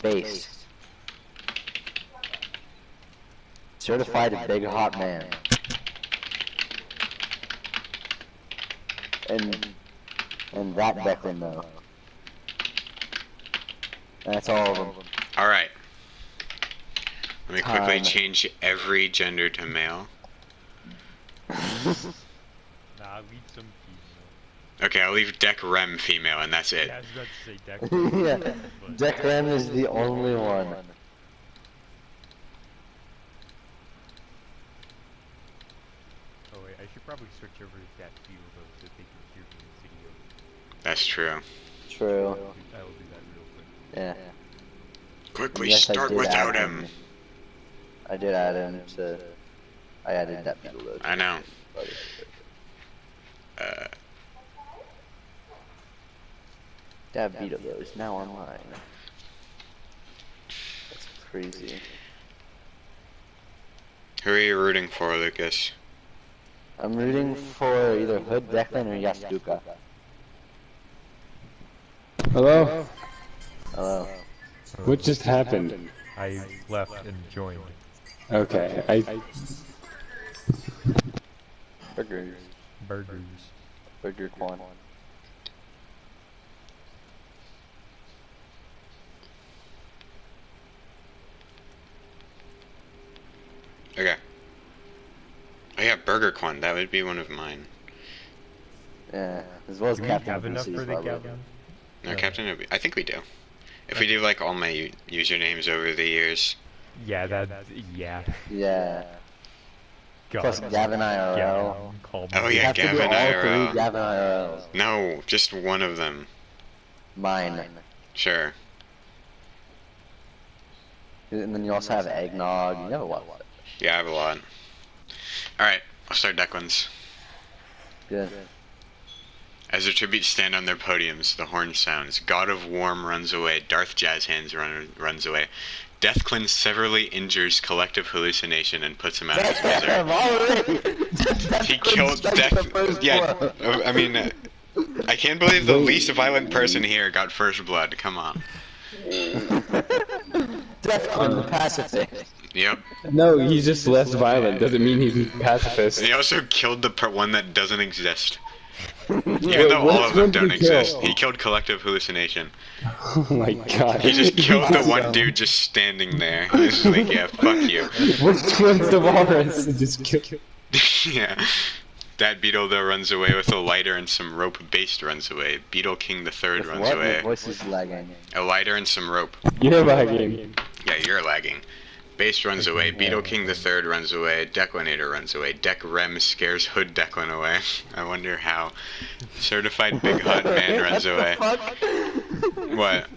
Base. Certified big hot man. And that Declan though. That's all of them. Alright. Let me quickly change every gender to male. Nah, leave some female. Okay, I'll leave Dec Rem female, and that's it. Yeah, I was about to say Deck. Yeah, Dec Rem is the only one. Oh wait, I should probably switch over to datbeetletho so they can hear me in the video. That's true. True. I will do that real quick. Yeah. Quickly Yes, I start did without add him. I did add him to. I added that datbeetletho. I know. Datbeetletho is now online. That's crazy. Who are you rooting for, Lucas? I'm rooting for either Hood Declan or Yasuka. Hello? Hello. What just happened? I left and joined. Okay, Burgers. Burgers. Burger Quan. Okay. Oh yeah, Burger Quan, that would be one of mine. Yeah, as well as Do we Captain have enough PC, for the probably. Gavin? No, Captain Obi. I think we do. If we do like all my usernames over the years. Yeah, yeah. Yeah. God. Plus Gavin IRL. Gavin called me. Oh You yeah, have to do Gavin all IRL. 3 Gavin IRLs. No, just one of them. Mine. Sure. And then you also have Eggnog. You have a lot. Yeah, I have a lot. Alright, I'll start Declan's. Good. As the tributes stand on their podiums, the horn sounds. God of Warm runs away. Darth Jazz Hands runs away. Deathclin severely injures Collective Hallucination and puts him out of his misery. He killed Death. Yeah, I mean, I can't believe the least violent person here got first blood. Come on. Deathclin the pacifist. Yep. No, he's just less violent. Doesn't mean he's pacifist. And he also killed the one that doesn't exist. Yeah. Even though all of them don't did he kill? exist. He killed Collective Hallucination. Oh my god. He just killed the one dude just standing there. He was just like, yeah, fuck you. Which one's the walrus? Just kill. Yeah. That Beetle though runs away with a lighter and some rope. Based runs away. Beetle King the Third runs What? away. Your voice is lagging. A lighter and some rope. You're lagging. Yeah, you're lagging. Based runs away. Beetle King the Third runs away. Declinator runs away. Dec Rem scares Hood Declan away. I wonder how. Certified Big Hot Man runs away. What?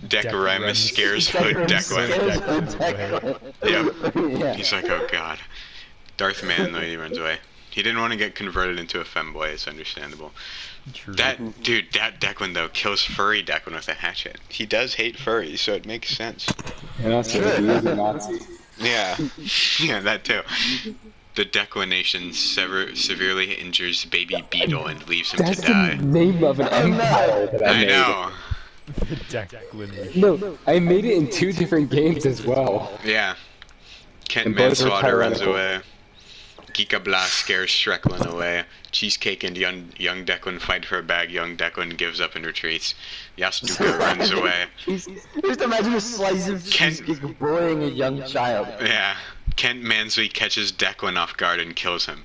Dec Rem scares Hood Declan. Yep. Yeah. He's like, oh god. Darth Man though, he runs away. He didn't want to get converted into a femboy, it's understandable. True. That Declan though kills furry Declan with a hatchet. He does hate furries, so it makes sense. And also, he is a Nazi. Yeah, yeah, that too. The Declination severely injures baby Beetle and leaves him That's to die. the name of an empire that I I made. know. Declan. No, I made it in 2 different games as well. Yeah. Kent And both are Manslaughter runs tyrannical. away. Geeka Blast scares Shreklin away. Cheesecake and young Declan fight for a bag. Young Declan gives up and retreats. Yasuka runs away. Just imagine a slice of cheesecake boring a young child. Yeah. Kent Mansley catches Declan off guard and kills him.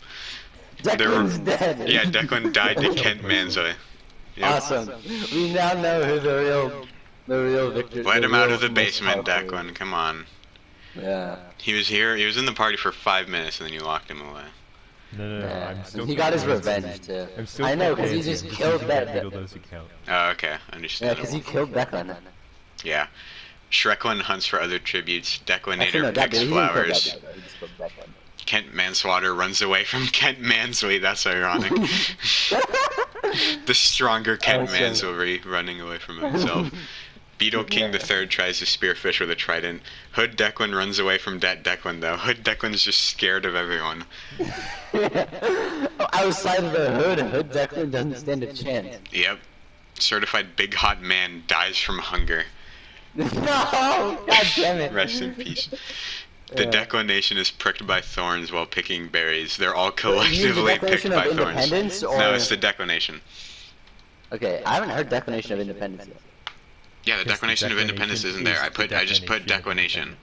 Declan's dead. Yeah, Declan died to Kent Mansley. Yep. Awesome. We now know who the real victor. Let the him out real of the most basement, powerful Declan. Come on. Yeah. He was here. He was in the party for 5 minutes, and then you locked him away. No, Yeah. I'm still. He got his paying revenge too. I'm still I know, because he paying just attention killed to that. Beetletho's account. Oh, okay. Yeah, Understandable. because he killed Declan. Yeah. Shreklin hunts for other tributes. Actually, Declinator no, picks he didn't kill flowers. Declan, he just killed Declan. Kent Manslaughter runs away from Kent Mansley. That's ironic. The stronger Kent Awesome. Mansley running away from himself. Beetle King the Third tries to spearfish with a trident. Hood Declan runs away from Declan though. Hood Declan's just scared of everyone. Outside of the Hood Declan doesn't stand a chance. Yep. Certified Big Hot Man dies from hunger. No! God damn it. Rest in peace. The declination is pricked by thorns while picking berries. They're all You mean the collectively picked Declaration by of thorns. Independence, or... No, it's the declination. Okay, I haven't heard Declaration of Independence yet. Yeah, the Yes, Declination of Independence isn't there. I just put declination.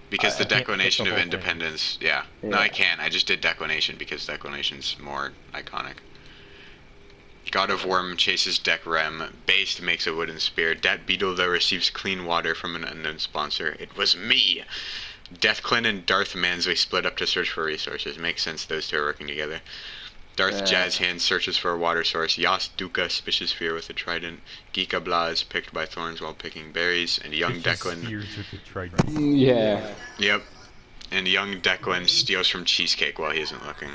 Because the can't put the Declination of whole thing. Independence, yeah. No, Yeah. I can't. I just did Declination because Declination's more iconic. God of Worm chases Deck Rem. Based makes a wooden spear. Datbeetletho receives clean water from an unknown sponsor. It was me! Deathclin and Darth Mansley split up to search for resources. Makes sense those two are working together. Darth Jazz Hand searches for a water source. Yas Duka spits fear with a trident. Geeka Blah is picked by thorns while picking berries. And young Declan... Spears with the trident. Yeah. Yep. And young Declan steals from Cheesecake while he isn't looking.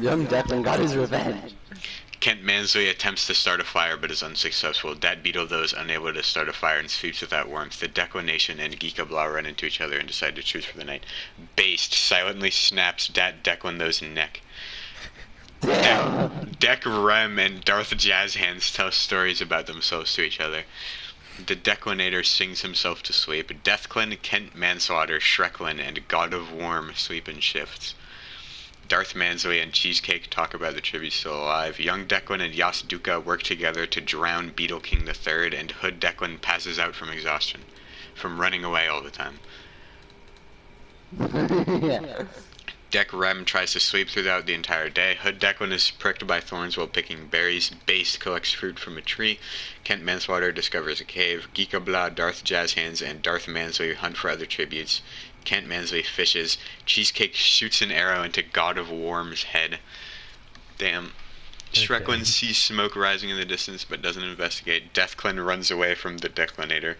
Young Declan got his revenge. Kent Mansley attempts to start a fire but is unsuccessful. Datbeetletho is unable to start a fire and sleeps without warmth. The Declination and Geeka Blah run into each other and decide to choose for the night. Based silently snaps Declinetho's neck. Deck Rem and Darth Jazz Hands tell stories about themselves to each other. The Declinator sings himself to sleep. Deathclin, Kent Manslaughter, Shreklin, and God of Worm sleep in shifts. Darth Mansley and Cheesecake talk about the tribute still alive. Young Declan and Yas Duka work together to drown Beetle King III, and Hood Declan passes out from exhaustion, from running away all the time. Yeah. Deck Rem tries to sleep throughout the entire day. Hood Declan is pricked by thorns while picking berries. Based collects fruit from a tree. Kent Manslaughter discovers a cave. Geeka Blah, Darth Jazz Hands, and Darth Mansley hunt for other tributes. Kent Mansley fishes. Cheesecake shoots an arrow into God of Worm's head. Damn. Shreklin sees smoke rising in the distance but doesn't investigate. Deathclin runs away from the Declinator.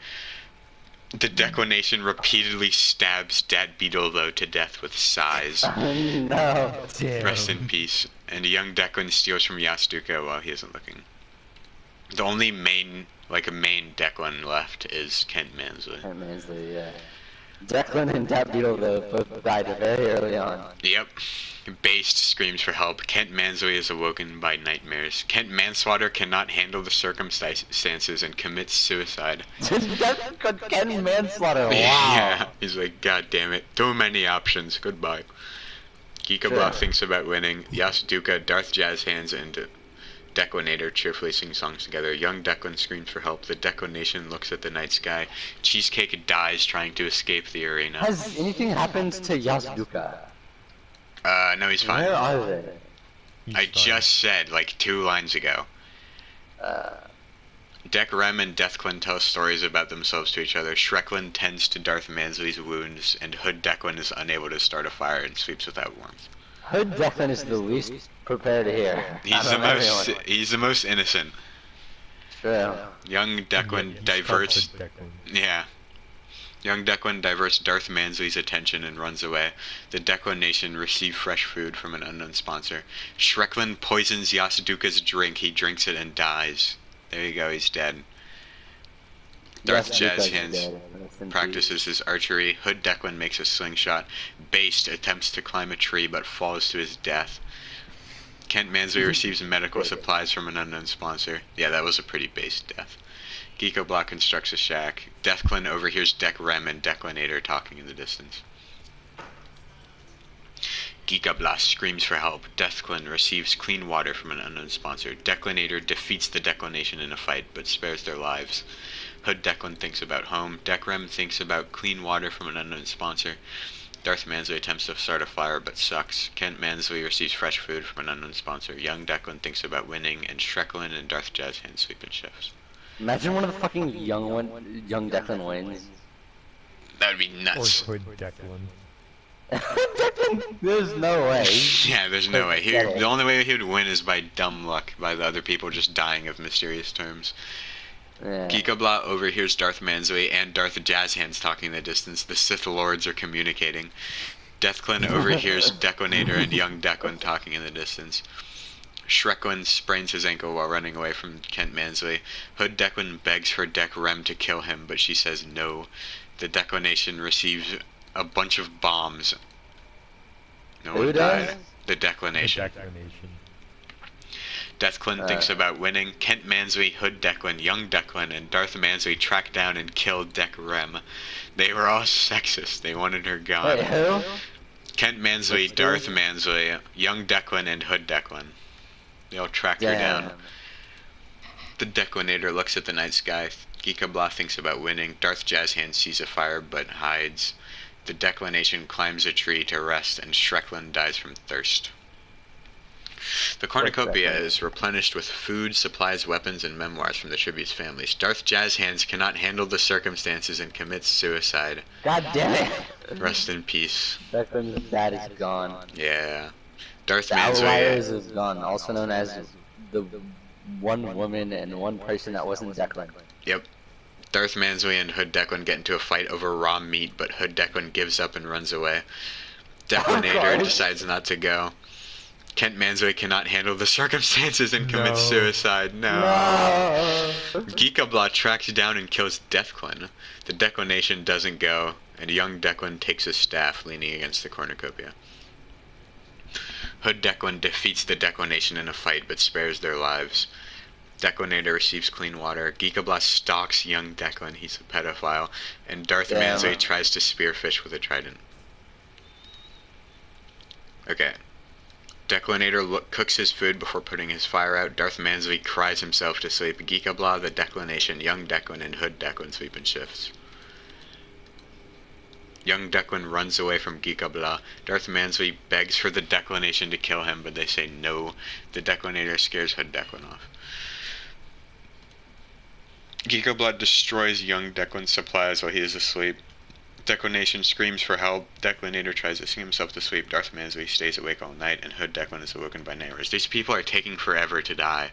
The Declination repeatedly stabs Datbeetletho to death with sighs. No. Damn. Rest in peace. And young Declan steals from Yastuka while he isn't looking. The only main Declan left is Kent Mansley. Kent Mansley, yeah. Declan and Datbeetletho both died very early on. Yep. Based screams for help. Kent Mansley is awoken by nightmares. Kent Manslaughter cannot handle the circumstances and commits suicide. Ken Manslaughter, wow. Yeah, he's like, God damn it. Too many options. Goodbye. Geeka Blah thinks about winning. Yasuduka, Darth Jazz Hands, and Declinator cheerfully sing songs together. Young Declan screams for help. The Declination looks at the night sky. Cheesecake dies trying to escape the arena. Has anything happened to Yasuduka? No, he's fine. Where are they? I just said, like, 2 lines ago. Deck Rem and Deathclin tell stories about themselves to each other. Shreklin tends to Darth Mansley's wounds, and Hood Declan is unable to start a fire and sleeps without warmth. Hood Declan is the least prepared here. He's the most innocent. True. Young Declan diverts. Yeah. Young Declan diverts Darth Mansley's attention and runs away. The Declination receive fresh food from an unknown sponsor. Shreklin poisons Yasuduka's drink. He drinks it and dies. There you go, he's dead. Darth Jazz Hands practices his archery. Hood Declan makes a slingshot. Based attempts to climb a tree but falls to his death. Kent Mansley receives medical supplies from an unknown sponsor. Yeah, that was a pretty based death. Geeka Blah constructs a shack. Deathclin overhears Deck Rem and Declinator talking in the distance. Geeka Blah screams for help. Deathclin receives clean water from an unknown sponsor. Declinator defeats the Declination in a fight, but spares their lives. Hood Declan thinks about home. Deck Rem thinks about clean water from an unknown sponsor. Darth Mansley attempts to start a fire, but sucks. Kent Mansley receives fresh food from an unknown sponsor. Young Declan thinks about winning, and Shreklin and Darth Jazz Hands sleep in shifts. Imagine one of the fucking young Declan wins. That would be nuts. Or Hood Declan. There's no way. Yeah, there's no way. The only way he would win is by dumb luck, by the other people just dying of mysterious terms. Yeah. Geeka Blah overhears Darth Mansley and Darth Jazz Hands talking in the distance. The Sith Lords are communicating. Deathclin overhears Declinator and young Declan talking in the distance. Shreklin sprains his ankle while running away from Kent Mansley. Hood Declan begs for Deck Rem to kill him, but she says no. The Declination receives a bunch of bombs. No one died. The Declination. Deathclin thinks about winning. Kent Mansley, Hood Declan, Young Declan, and Darth Mansley track down and kill Dec Rem. They were all sexist. They wanted her gone. Wait, who? Kent Mansley, What's Darth who? Mansley, Young Declan, and Hood Declan. They all tracked her down. The Declinator looks at the night sky. Geeka Blah thinks about winning. Darth Jazzhand sees a fire but hides. The Declination climbs a tree to rest, and Shreklin dies from thirst. The cornucopia is replenished with food, supplies, weapons, and memoirs from the tribute's families. Darth Jazzhands cannot handle the circumstances and commits suicide. God damn it! Rest in peace. Declan's dad is gone. Yeah. Darth The Mansley. Outliers is gone, also known as the one woman and one person that wasn't Declan. Yep. Darth Mansley and Hood Declan get into a fight over raw meat, but Hood Declan gives up and runs away. Declinator decides not to go. Kent Mansley cannot handle the circumstances and commits suicide. No. Geeka Blah tracks down and kills Deathclin. The Declination doesn't go, and young Declan takes a staff, leaning against the cornucopia. Hood Declan defeats the Declination in a fight, but spares their lives. Declinator receives clean water. Geeka Blah stalks young Declan, he's a pedophile, and Darth Mansley tries to spearfish with a trident. Okay. Declinator cooks his food before putting his fire out. Darth Mansley cries himself to sleep. Geeka Blah, the Declination, Young Declan, and Hood Declan sleep in shifts. Young Declan runs away from Geeka Blah. Darth Mansley begs for the Declination to kill him, but they say no. The Declinator scares Hood Declan off. Geeka Blah destroys young Declan's supplies while he is asleep. Declination screams for help. Declinator tries to sing himself to sleep. Darth Mansley stays awake all night, and Hood Declan is awoken by nightmares. These people are taking forever to die.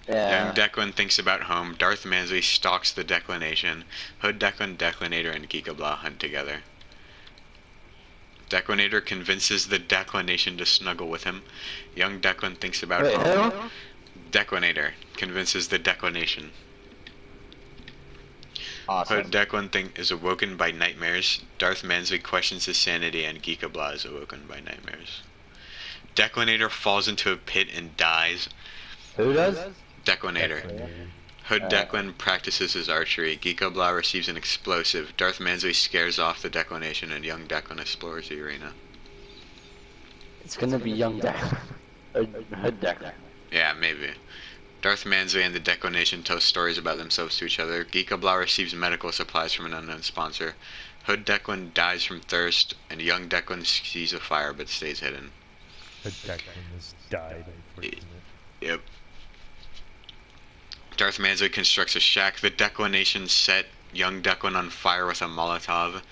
Young Declan thinks about home. Darth Mansley stalks the Declination. Hood Declan, Declinator, and Geeka Blah hunt together. Declinator convinces the Declination to snuggle with him. Young Declan thinks about home. Who? Declinator convinces the Declination. Awesome. Hood Declan is awoken by nightmares. Darth Mansley questions his sanity, and Geeka Blah is awoken by nightmares. Declinator falls into a pit and dies. Who does? Declinator. Hood Declan practices his archery. Geeka Blah receives an explosive. Darth Mansley scares off the Declination, and young Declan explores the arena. It's gonna be young Declan. Hood Declan. Yeah, maybe. Darth Mansley and the Declination tell stories about themselves to each other. Geeka Blah receives medical supplies from an unknown sponsor. Hood Declan dies from thirst, and young Declan sees a fire but stays hidden. Hood Declan has died, unfortunately. Yep. Darth Mansley constructs a shack. The Declination set young Declan on fire with a Molotov.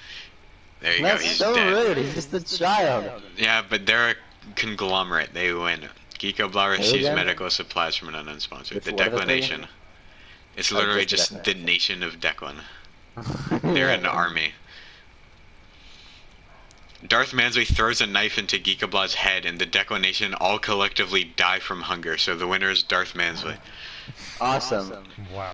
There you go, he's so dead. rude, he's just a child. Yeah, but they're a conglomerate. They win. Geeka Blah receives again? medical supplies from an unknown sponsor. Which The one are they? Declination. It's literally just just the nation of Declan. They're an army. Darth Mansley throws a knife into Geeka Blah's head, and the Declination all collectively die from hunger, so the winner is Darth Mansley. Awesome. Wow.